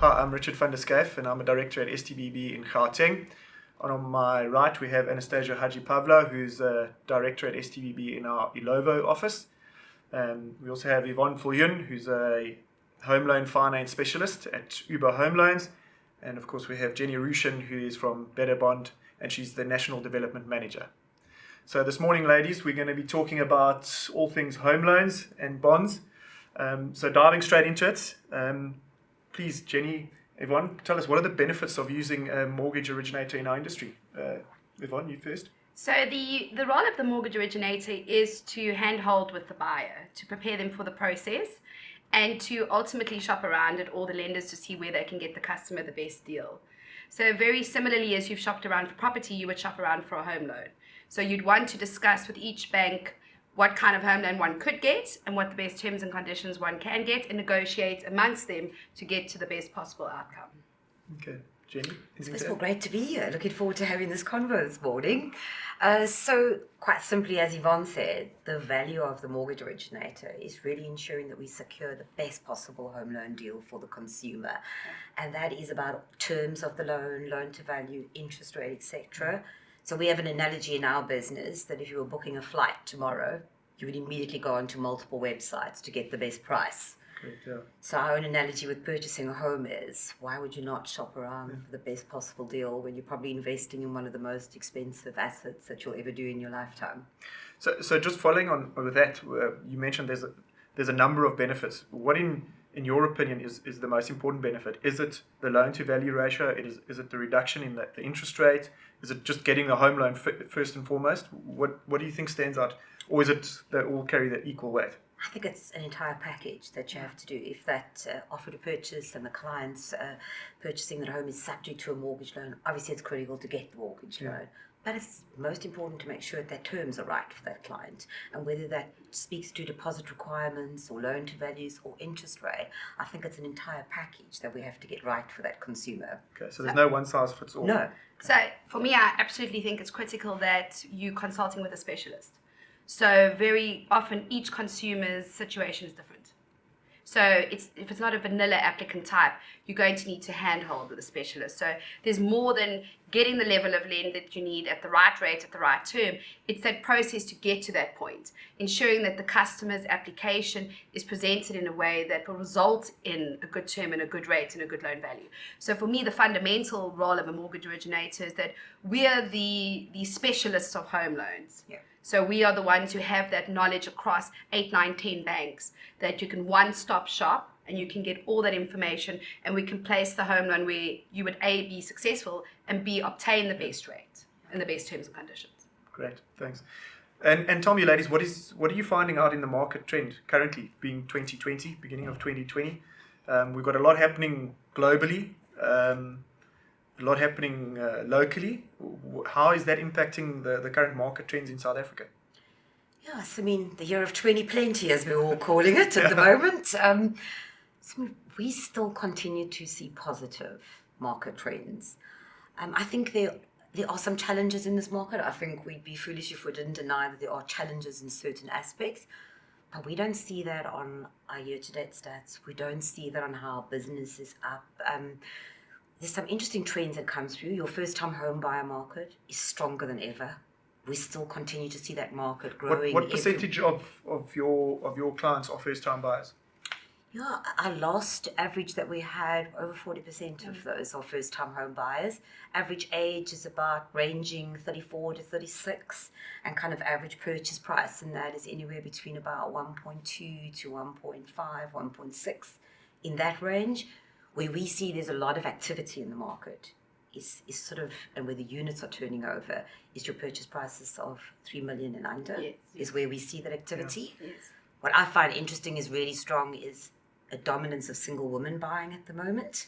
Hi, I'm Richard van der Schyff and I'm a director at STBB in Gauteng. And on my right, we have Anastasia Hadji-Pavlo, who's a director at STBB in our Ilovo office. We also have Yvonne Viljoen, who's a home loan finance specialist at Uber Home Loans. And of course, we have Jenny Rushin, who is from Better Bond, and she's the National Development Manager. So this morning, ladies, we're going to be talking about all things home loans and bonds. So diving straight into it, please, Jenny, Yvonne, tell us what are the benefits of using a mortgage originator in our industry? Yvonne, you first. So the role of the mortgage originator is to handhold with the buyer, to prepare them for the process, and to ultimately shop around at all the lenders to see where they can get the customer the best deal. So very similarly, as you've shopped around for property, you would shop around for a home loan. So you'd want to discuss with each bank what kind of home loan one could get and what the best terms and conditions one can get, and negotiate amongst them to get to the best possible outcome. Okay. Jenny? First of all, great to be here. Looking forward to having this convo this morning. So quite simply, as Yvonne said, the value of the mortgage originator is really ensuring that we secure the best possible home loan deal for the consumer. And that is about terms of the loan, loan to value, interest rate, etc. So we have an analogy in our business that if you were booking a flight tomorrow, you would immediately go onto multiple websites to get the best price. Great, yeah. So our own analogy with purchasing a home is, why would you not shop around for the best possible deal when you're probably investing in one of the most expensive assets that you'll ever do in your lifetime? So just following on with that, you mentioned there's a number of benefits. What in your opinion is the most important benefit? Is it the loan to value ratio? Is it the reduction in the interest rate? Is it just getting a home loan first and foremost? What do you think stands out? Or is it they all carry the equal weight? I think it's an entire package that you have to do. If that offer to purchase and the client's purchasing that home is subject to a mortgage loan, obviously it's critical to get the mortgage loan. But it's most important to make sure that terms are right for that client. And whether that speaks to deposit requirements or loan to values or interest rate, I think it's an entire package that we have to get right for that consumer. Okay, so there's no one size fits all. No. So for me, I absolutely think it's critical that you consulting with a specialist. So very often each consumer's situation is different. So if it's not a vanilla applicant type, you're going to need to handhold with a specialist. So there's more than getting the level of lend that you need at the right rate, at the right term. It's that process to get to that point, ensuring that the customer's application is presented in a way that will result in a good term and a good rate and a good loan value. So for me, the fundamental role of a mortgage originator is that we are the specialists of home loans. Yeah. So we are the ones who have that knowledge across 8, 9, 10 banks that you can one-stop shop and you can get all that information, and we can place the home loan where you would A, be successful, and B, obtain the best rate and the best terms and conditions. Great, thanks. And tell me, ladies, what are you finding out in the market trend currently, being 2020, beginning of 2020? We've got a lot happening globally. A lot happening locally. How is that impacting the current market trends in South Africa? Yes, I mean, the year of 2020, as we're all calling it at the moment. So we still continue to see positive market trends. I think there are some challenges in this market. I think we'd be foolish if we didn't deny that there are challenges in certain aspects. But we don't see that on our year-to-date stats. We don't see that on how business is up. There's some interesting trends that come through. Your first-time home buyer market is stronger than ever. We still continue to see that market growing. What percentage of your clients are first-time buyers? Yeah, our last average that we had, over 40% of those are first-time home buyers. Average age is about ranging 34 to 36, and kind of average purchase price, and that is anywhere between about 1.2 to 1.5, 1.6, in that range. Where we see there's a lot of activity in the market is sort of, and where the units are turning over, is your purchase prices of 3 million and under, is where we see that activity. Yes. What I find interesting is really strong is a dominance of single women buying at the moment.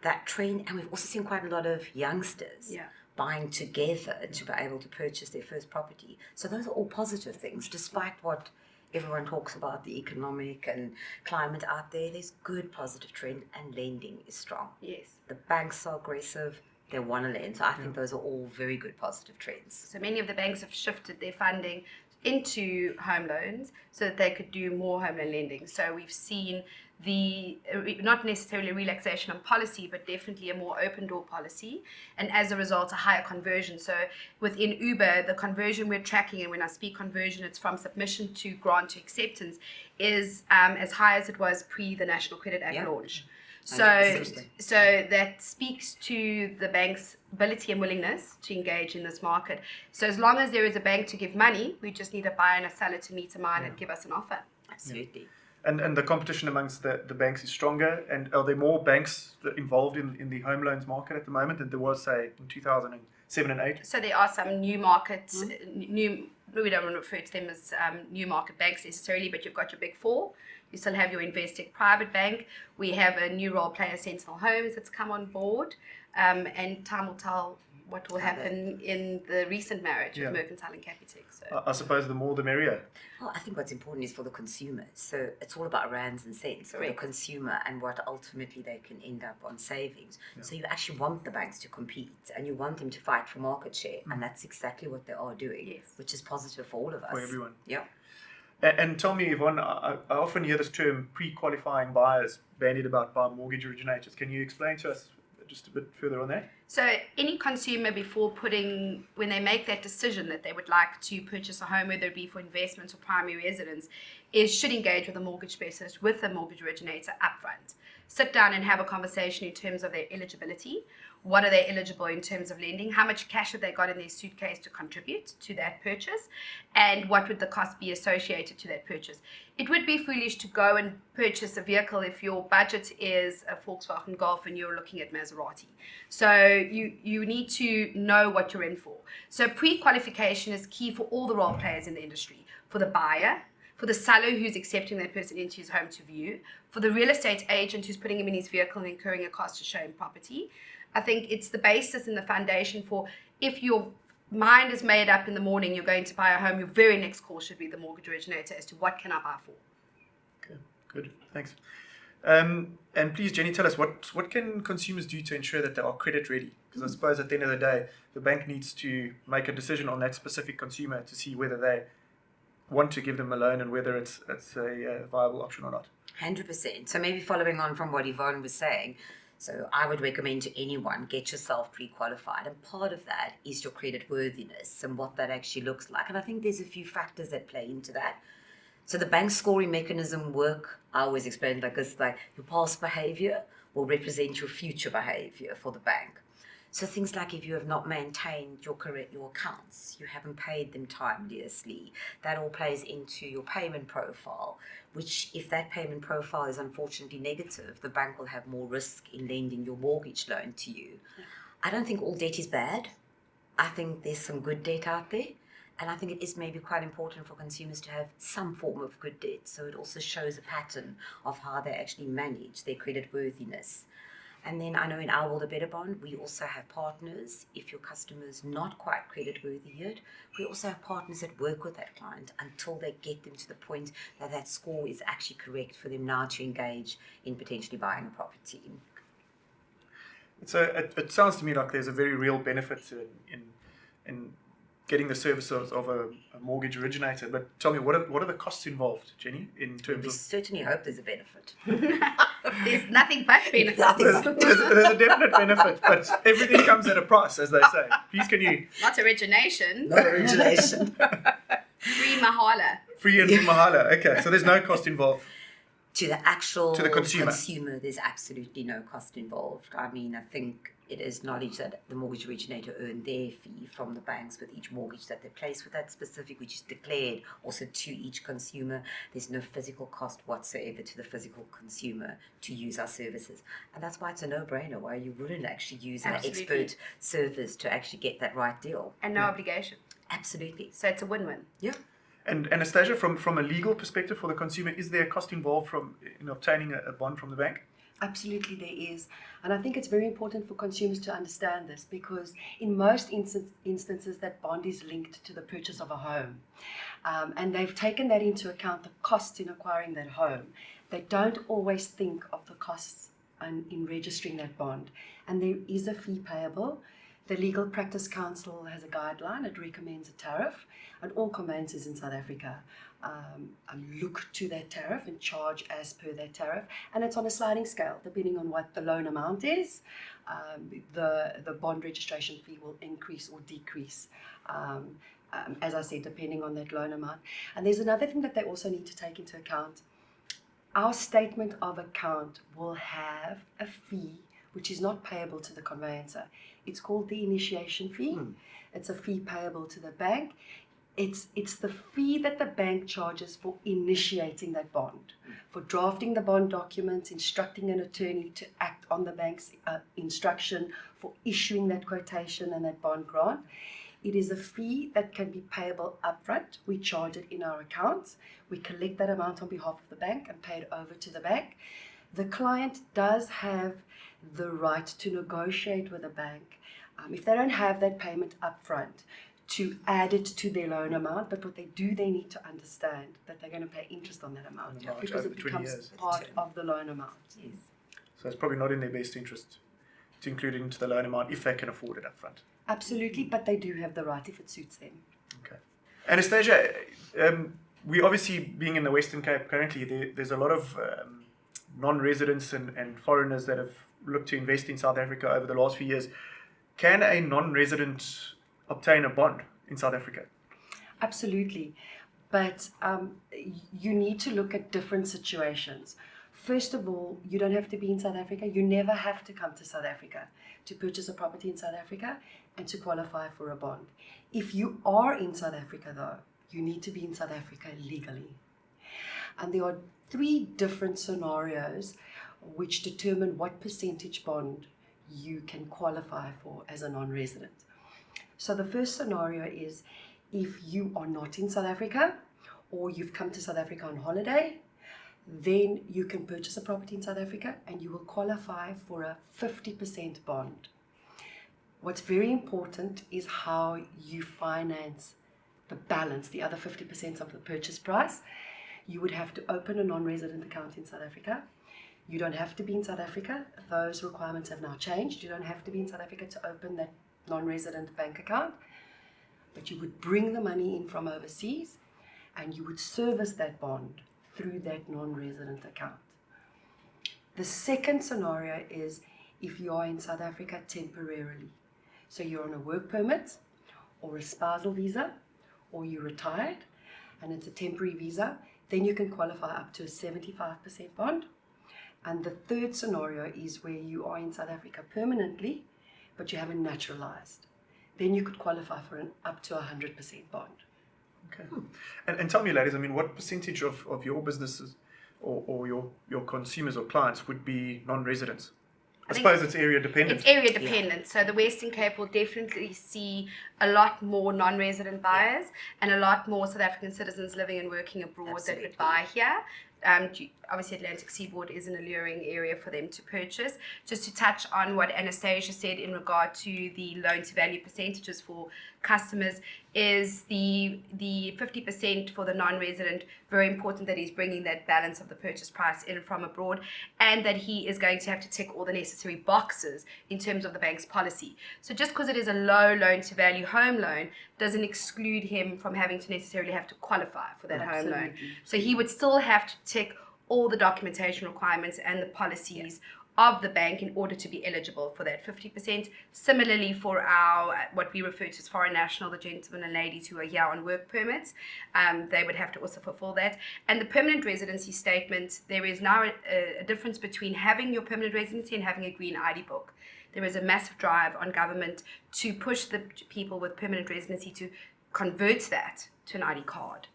That trend, and we've also seen quite a lot of youngsters buying together to be able to purchase their first property. So those are all positive things, despite what everyone talks about the economic and climate out there. There's good positive trend, and lending is strong. Yes. The banks are aggressive. They want to lend. So I think those are all very good positive trends. So many of the banks have shifted their funding into home loans so that they could do more home loan lending. So we've seen not necessarily relaxation on policy, but definitely a more open door policy, and as a result, a higher conversion. So within Uber, the conversion we're tracking, and when I speak conversion, it's from submission to grant to acceptance, is as high as it was pre the National Credit Act launch. So that speaks to the bank's ability and willingness to engage in this market. So as long as there is a bank to give money, we just need a buyer and a seller to meet a mind and give us an offer. Absolutely. And the competition amongst the banks is stronger. And are there more banks involved in the home loans market at the moment than there was, say, in 2007 and 8? So there are some new markets, we don't want to refer to them as new market banks necessarily, but you've got your big four. You still have your Investec private bank. We have a new role player, Sentinel Homes, that's come on board. And time will tell what will happen in the recent marriage with Mercantile and Capitec. So. I suppose the more the merrier. Well, I think what's important is for the consumer. So it's all about rands and cents for the consumer and what ultimately they can end up on savings. Yeah. So you actually want the banks to compete and you want them to fight for market share. And that's exactly what they are doing, which is positive for all of us. For everyone. Yeah. And tell me, Yvonne, I often hear this term pre-qualifying buyers bandied about by mortgage originators. Can you explain to us just a bit further on that? So any consumer when they make that decision that they would like to purchase a home, whether it be for investment or primary residence, should engage with a mortgage specialist, with a mortgage originator upfront. Sit down and have a conversation in terms of their eligibility. What are they eligible in terms of lending? How much cash have they got in their suitcase to contribute to that purchase? And what would the cost be associated to that purchase? It would be foolish to go and purchase a vehicle if your budget is a Volkswagen Golf and you're looking at Maserati. So you need to know what you're in for. So pre-qualification is key for all the role players in the industry. For the buyer, for the seller who's accepting that person into his home to view, for the real estate agent who's putting him in his vehicle and incurring a cost to show him property. I think it's the basis and the foundation for if your mind is made up in the morning, you're going to buy a home, your very next call should be the mortgage originator as to what can I buy for. Okay, good, thanks. And please, Jenny, tell us what can consumers do to ensure that they are credit ready? Because I suppose at the end of the day, the bank needs to make a decision on that specific consumer to see whether they want to give them a loan and whether it's a viable option or not. 100%. So maybe following on from what Yvonne was saying, so I would recommend to anyone, get yourself pre-qualified. And part of that is your credit worthiness and what that actually looks like. And I think there's a few factors that play into that. So the bank scoring mechanism I always explain it like this, like your past behavior will represent your future behavior for the bank. So things like if you have not maintained your accounts, you haven't paid them timeously, that all plays into your payment profile, which if that payment profile is unfortunately negative, the bank will have more risk in lending your mortgage loan to you. Yeah. I don't think all debt is bad. I think there's some good debt out there. And I think it is maybe quite important for consumers to have some form of good debt. So it also shows a pattern of how they actually manage their credit worthiness. And then I know in our world, a better bond, we also have partners. If your customer is not quite credit worthy yet, we also have partners that work with that client until they get them to the point that that score is actually correct for them now to engage in potentially buying a property. So it sounds to me like there's a very real benefit in getting the services of a mortgage originator. But tell me, what are the costs involved, Jenny, in terms of... certainly hope there's a benefit. There's nothing but benefits. There's a definite benefit, but everything comes at a price, as they say. Please, can you... Not origination. Not origination. Free mahala. Free and mahala. Okay, so there's no cost involved. To the consumer, there's absolutely no cost involved. I mean, I think it is knowledge that the mortgage originator earned their fee from the banks with each mortgage that they place with that specific, which is declared also to each consumer. There's no physical cost whatsoever to the physical consumer to use our services. And that's why it's a no-brainer, why you wouldn't actually use an expert service to actually get that right deal. And no obligation. Absolutely. So it's a win-win. Yeah. And Anastasia, from a legal perspective for the consumer, is there a cost involved in obtaining a bond from the bank? Absolutely there is. And I think it's very important for consumers to understand this because in most instances that bond is linked to the purchase of a home. And they've taken that into account, the costs in acquiring that home. They don't always think of the costs in registering that bond. And there is a fee payable. The Legal Practice Council has a guideline. It recommends a tariff, and all conveyancers in South Africa look to that tariff and charge as per that tariff. And it's on a sliding scale, depending on what the loan amount is. The bond registration fee will increase or decrease, as I said, depending on that loan amount. And there's another thing that they also need to take into account. Our statement of account will have a fee which is not payable to the conveyancer. It's called the initiation fee. It's a fee payable to the bank. It's the fee that the bank charges for initiating that bond, for drafting the bond documents, instructing an attorney to act on the bank's instruction, for issuing that quotation and that bond grant. It is a fee that can be payable upfront. We charge it in our accounts. We collect that amount on behalf of the bank and pay it over to the bank. The client does have the right to negotiate with the bank, if they don't have that payment upfront, to add it to their loan amount. But what they do, they need to understand that they're going to pay interest on that amount because it becomes part of the loan amount. Yes. So it's probably not in their best interest to include it into the loan amount if they can afford it upfront. Absolutely, but they do have the right if it suits them. Okay. Anastasia, we obviously, being in the Western Cape currently, there's a lot of non-residents and foreigners that have looked to invest in South Africa over the last few years. Can a non-resident obtain a bond in South Africa? Absolutely, but you need to look at different situations. First of all, you don't have to be in South Africa. You never have to come to South Africa to purchase a property in South Africa and to qualify for a bond. If you are in South Africa, though, you need to be in South Africa legally. And there are 3 different scenarios which determine what percentage bond you can qualify for as a non-resident. So the first scenario is if you are not in South Africa or you've come to South Africa on holiday, then you can purchase a property in South Africa and you will qualify for a 50% bond. What's very important is how you finance the balance, the other 50% of the purchase price. You would have to open a non-resident account in South Africa. You don't have to be in South Africa. Those requirements have now changed. You don't have to be in South Africa to open that non-resident bank account, but you would bring the money in from overseas and you would service that bond through that non-resident account. The second scenario is if you are in South Africa temporarily. So you're on a work permit or a spousal visa or you're retired and it's a temporary visa, then you can qualify up to a 75% bond. And the third scenario is where you are in South Africa permanently, but you haven't naturalized. Then you could qualify for up to 100% bond. Okay. And tell me, ladies, I mean, what percentage of your businesses or your consumers or clients would be non-residents? I suppose it's area dependent. It's area dependent. So the Western Cape will definitely see a lot more non-resident buyers and a lot more South African citizens living and working abroad that would buy here. Obviously, Atlantic Seaboard is an alluring area for them to purchase. Just to touch on what Anastasia said in regard to the loan-to-value percentages for customers, is the 50% for the non-resident. Very important that he's bringing that balance of the purchase price in from abroad, and that he is going to have to tick all the necessary boxes in terms of the bank's policy. So just because it is a low loan-to-value home loan doesn't exclude him from having to necessarily have to qualify for that home loan. So he would still have to tick all the documentation requirements and the policies of the bank in order to be eligible for that 50%. Similarly, for our, what we refer to as foreign national, the gentlemen and ladies who are here on work permits, they would have to also fulfill that. And the permanent residency statement, there is now a difference between having your permanent residency and having a green ID book. There is a massive drive on government to push the people with permanent residency to convert that to an ID card.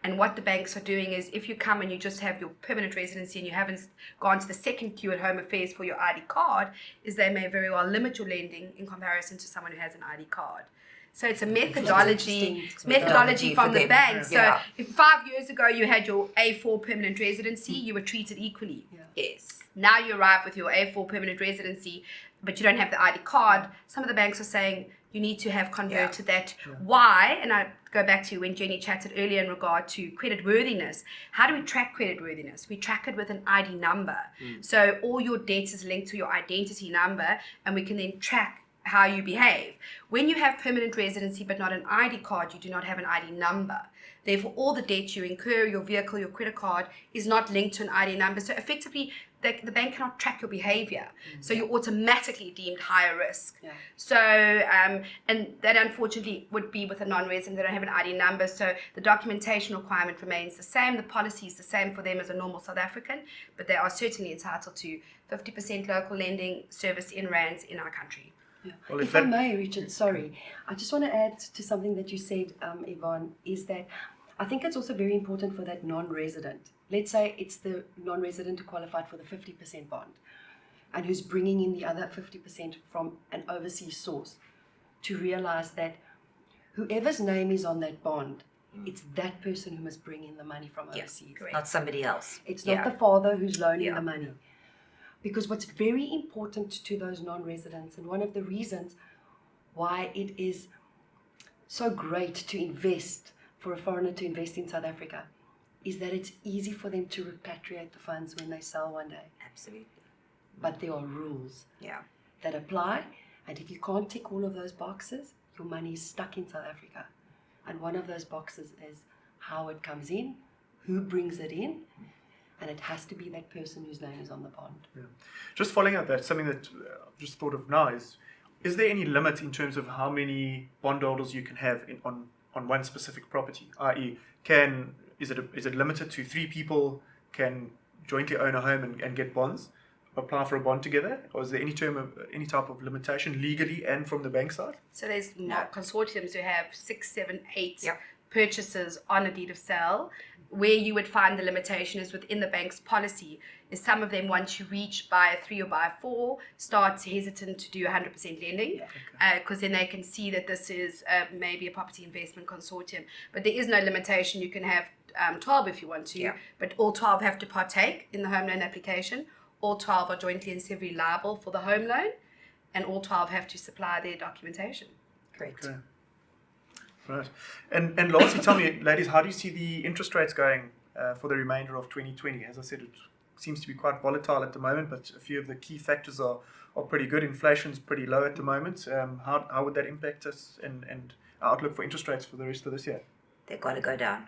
And what the banks are doing is, if you come and you just have your permanent residency and you haven't gone to the second queue at Home Affairs for your ID card, is they may very well limit your lending in comparison to someone who has an ID card. So it's a methodology from the bank. So if 5 years ago you had your A4 permanent residency, you were treated equally. Yes. Now you arrive with your A4 permanent residency, but you don't have the ID card. Some of the banks are saying you need to have converted that. Why? And I go back to when Jenny chatted earlier in regard to credit worthiness. How do we track credit worthiness? We track it with an ID number. So all your debts is linked to your identity number, and we can then track how you behave. When you have permanent residency but not an ID card, you do not have an ID number. Therefore, all the debt you incur, your vehicle, your credit card, is not linked to an ID number. So effectively, the bank cannot track your behavior. So you're automatically deemed higher risk. Yeah. So, and that unfortunately would be with a non-resident. They don't have an ID number. So the documentation requirement remains the same. The policy is the same for them as a normal South African, but they are certainly entitled to 50% local lending service in rands in our country. Yeah. Well, if I may, Richard, sorry, I just want to add to something that you said, Yvonne, is that I think it's also very important for that non-resident. Let's say it's the non-resident who qualified for the 50% bond and who's bringing in the other 50% from an overseas source, to realize that whoever's name is on that bond, it's that person who must bring in the money from overseas. Correct. Not somebody else. It's not the father who's loaning the money. Yeah. Because what's very important to those non-residents, and one of the reasons why it is so great to invest, for a foreigner to invest in South Africa, is that it's easy for them to repatriate the funds when they sell one day. Absolutely. But there are rules Yeah. that apply, and if you can't tick all of those boxes, your money is stuck in South Africa. And one of those boxes is how it comes in, who brings it in, and it has to be that person whose name is on the bond. Yeah. Just following up that, something that I've just thought of now is there any limit in terms of how many bondholders you can have on one specific property? I.e., is it limited to 3 people can jointly own a home and get bonds, apply for a bond together? Or is there any type of limitation legally and from the bank side? So there's consortiums who have 6, 7, 8 Yep. purchases on a deed of sale. Where you would find the limitation is within the bank's policy. Is some of them, once you reach buyer 3 or buyer 4, start hesitant to do 100% lending, because then they can see that this is maybe a property investment consortium. But there is no limitation. You can have 12 if you want to, but all 12 have to partake in the home loan application. All 12 are jointly and severally liable for the home loan, and all 12 have to supply their documentation. Correct. Okay. Right. And lastly, tell me, ladies, how do you see the interest rates going for the remainder of 2020? As I said, it seems to be quite volatile at the moment, but a few of the key factors are pretty good. Inflation's pretty low at the moment. How would that impact us and our outlook for interest rates for the rest of this year? They've got to go down.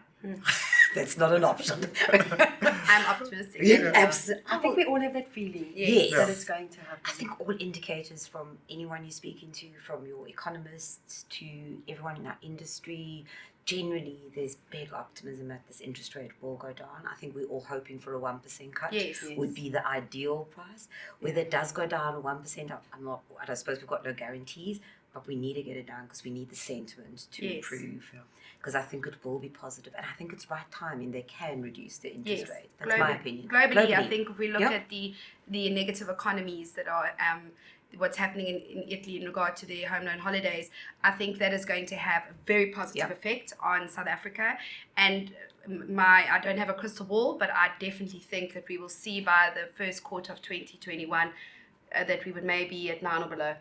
That's not an option. I'm optimistic. Absolutely. I think we all have that feeling Yes. that it's going to happen. I think all indicators from anyone you're speaking to, from your economists to everyone in our industry, generally there's big optimism that this interest rate will go down. I think we're all hoping for a 1% cut. Yes. Would be the ideal price. Whether it does go down 1%, I suppose we've got no guarantees, but we need to get it down because we need the sentiment to improve. Because I think it will be positive, and I think it's right timing. They can reduce the interest rate. That's my opinion. Globally, I think if we look at the negative economies that are what's happening in Italy in regard to their home loan holidays, I think that is going to have a very positive effect on South Africa. And I don't have a crystal ball, but I definitely think that we will see by the first quarter of 2021 that we would maybe at 9 or below.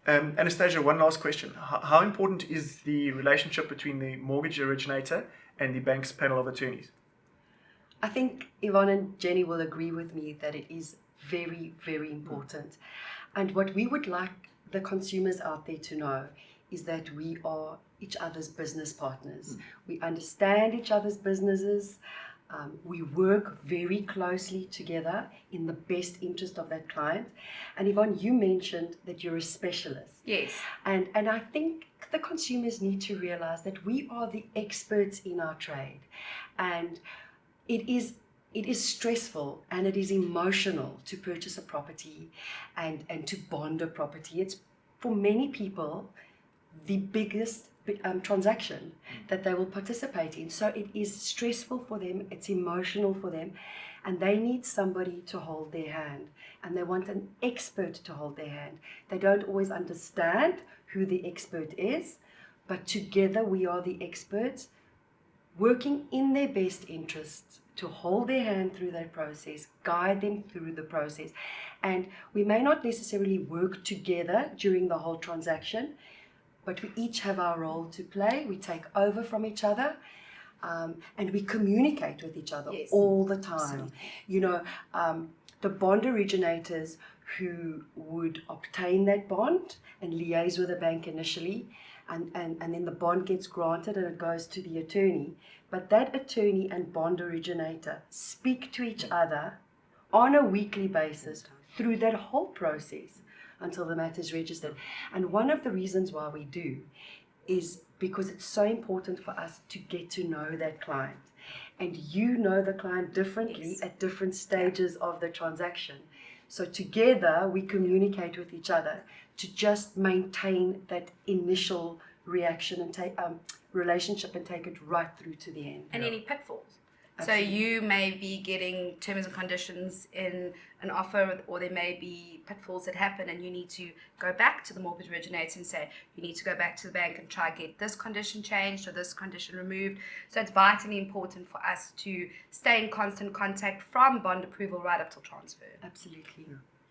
Anastasia, one last question. How important is the relationship between the mortgage originator and the bank's panel of attorneys? I think Yvonne and Jenny will agree with me that it is very, very important. And what we would like the consumers out there to know is that we are each other's business partners. We understand each other's businesses. We work very closely together in the best interest of that client. And Yvonne, you mentioned that you're a specialist. Yes. And I think the consumers need to realize that we are the experts in our trade. And it is stressful and it is emotional to purchase a property and to bond a property. It's, for many people, the biggest transaction that they will participate in. So it is stressful for them, it's emotional for them, and they need somebody to hold their hand, and they want an expert to hold their hand. They don't always understand who the expert is, but together we are the experts working in their best interests to hold their hand through that process, guide them through the process. And we may not necessarily work together during the whole transaction, but we each have our role to play. We take over from each other, and we communicate with each other all the time. Absolutely. You know, the bond originators who would obtain that bond and liaise with the bank initially, and then the bond gets granted and it goes to the attorney. But that attorney and bond originator speak to each other on a weekly basis through that whole process until the matter is registered. And one of the reasons why we do is because it's so important for us to get to know that client. And you know the client differently at different stages of the transaction. So together we communicate with each other to just maintain that initial reaction and relationship and take it right through to the end. And any pitfalls. Absolutely. So you may be getting terms and conditions in an offer, or there may be pitfalls that happen, and you need to go back to the mortgage originator and say, you need to go back to the bank and try get this condition changed or this condition removed. So it's vitally important for us to stay in constant contact from bond approval right up till transfer. Absolutely.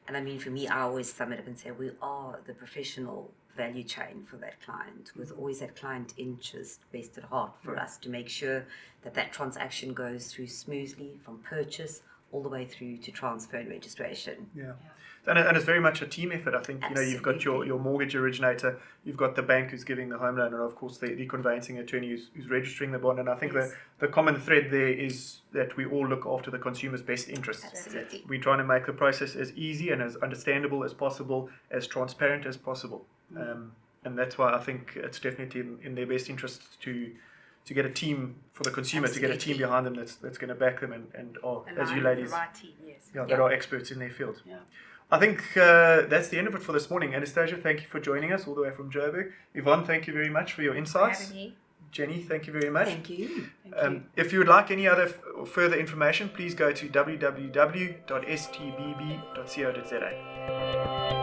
And I mean, for me, I always sum it up and say we are the professional value chain for that client, with always that client interest best at heart for us to make sure that that transaction goes through smoothly from purchase all the way through to transfer and registration. Yeah. And it's very much a team effort. I think, you know, you've got your mortgage originator, you've got the bank who's giving the home loan, and of course the conveyancing attorney who's registering the bond. And I think the common thread there is that we all look after the consumer's best interests. Absolutely. We're trying to make the process as easy and as understandable as possible, as transparent as possible. And that's why I think it's definitely in their best interest to get a team for the consumer, to get a team behind them that's going to back them and are, as you ladies, the right team, yes. that are experts in their field. Yeah. I think that's the end of it for this morning. Anastasia, thank you for joining us all the way from Joburg. Yvonne, thank you very much for your insights. Having me. Jenny, thank you very much. Thank you. If you would like any other further information, please go to www.stbb.co.za.